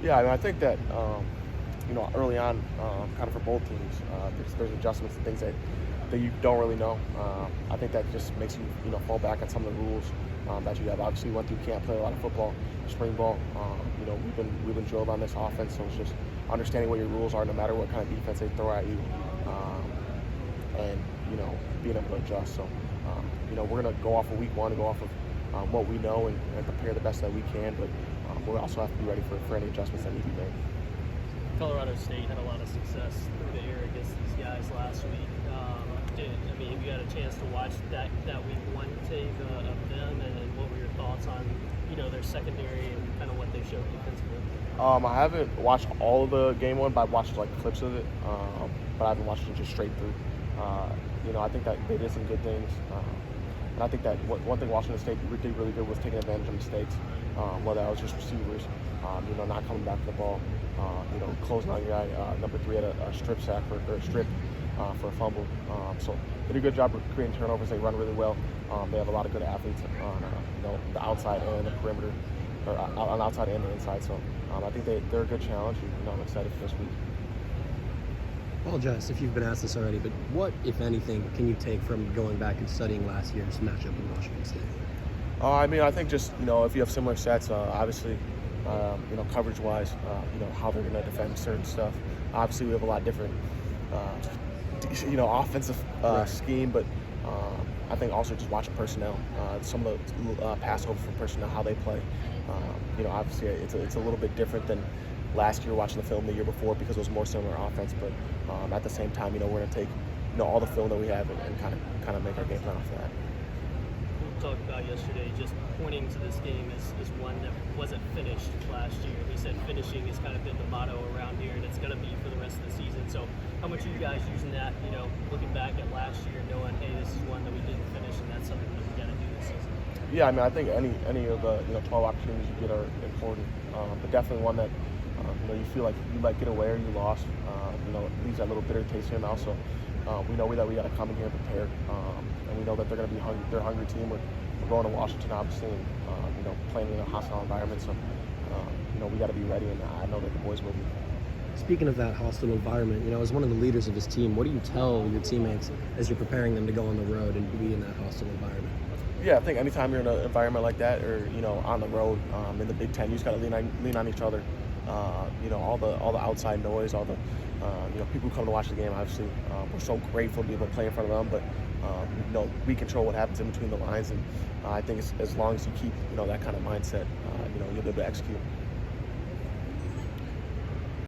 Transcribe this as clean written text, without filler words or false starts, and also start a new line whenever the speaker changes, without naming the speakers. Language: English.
Yeah, I mean, I think that early on, kind of for both teams, there's adjustments and things that you don't really know. I think that just makes you fall back on some of the rules that you have. Obviously, we went through camp, played a lot of football, spring ball. We've been drilled on this offense, so it's just understanding what your rules are, no matter what kind of defense they throw at you, and being able to adjust. So we're gonna go off of week one and go off of what we know and prepare the best that we can, but we also have to be ready for any adjustments that need to be made.
Colorado State had a lot of success through the air against these guys last week. Have you had a chance to watch that week one tape of them, and what were your thoughts on their secondary and kind of what they showed defensively?
I haven't watched all of the game one, but I've watched like clips of it. But I haven't watched it just straight through. I think that they did some good things. And I think that one thing Washington State did really good was taking advantage of mistakes, whether that was just receivers, not coming back to the ball, closing on your guy. Number 3 had a strip sack or a strip for a fumble. So they did a good job of creating turnovers. They run really well. They have a lot of good athletes on the outside and the perimeter, or on the outside and the inside. So I think they're a good challenge. And, I'm excited for this week.
Apologize if you've been asked this already, but what, if anything, can you take from going back and studying last year's matchup in Washington State?
I think just, if you have similar sets, obviously, coverage-wise, how they're going to defend certain stuff. Obviously, we have a lot different, offensive scheme, but I think also just watching personnel, some of the pass over from personnel, how they play. Obviously, it's a little bit different than last year watching the film the year before because it was more similar offense, but at the same time, we're going to take all the film that we have and kind of make our game plan off of that.
We talked about yesterday just pointing to this game as one that wasn't finished last year. We said finishing has kind of been the motto around here, and it's going to be for the rest of the season. So how much are you guys using that, looking back at last year, knowing, hey, this is one that we didn't finish, and that's something that we got to do this season?
Yeah, I think any of the 12 opportunities you get are important, but definitely one that you feel like you might get away or you lost. It leaves that little bitter taste in your mouth. So we know that we got to come in here prepared, and we know that they're going to be hungry. They're a hungry team. We're going to Washington, obviously, and playing in a hostile environment. So we got to be ready, and I know that the boys will be.
Speaking of that hostile environment, as one of the leaders of this team, what do you tell your teammates as you're preparing them to go on the road and be in that hostile environment?
Yeah, I think anytime you're in an environment like that, or on the road in the Big Ten, you just got to lean on each other. All the outside noise, all the people who come to watch the game. Obviously, we're so grateful to be able to play in front of them, but we control what happens in between the lines, and I think as long as you keep that kind of mindset, you'll be able to execute.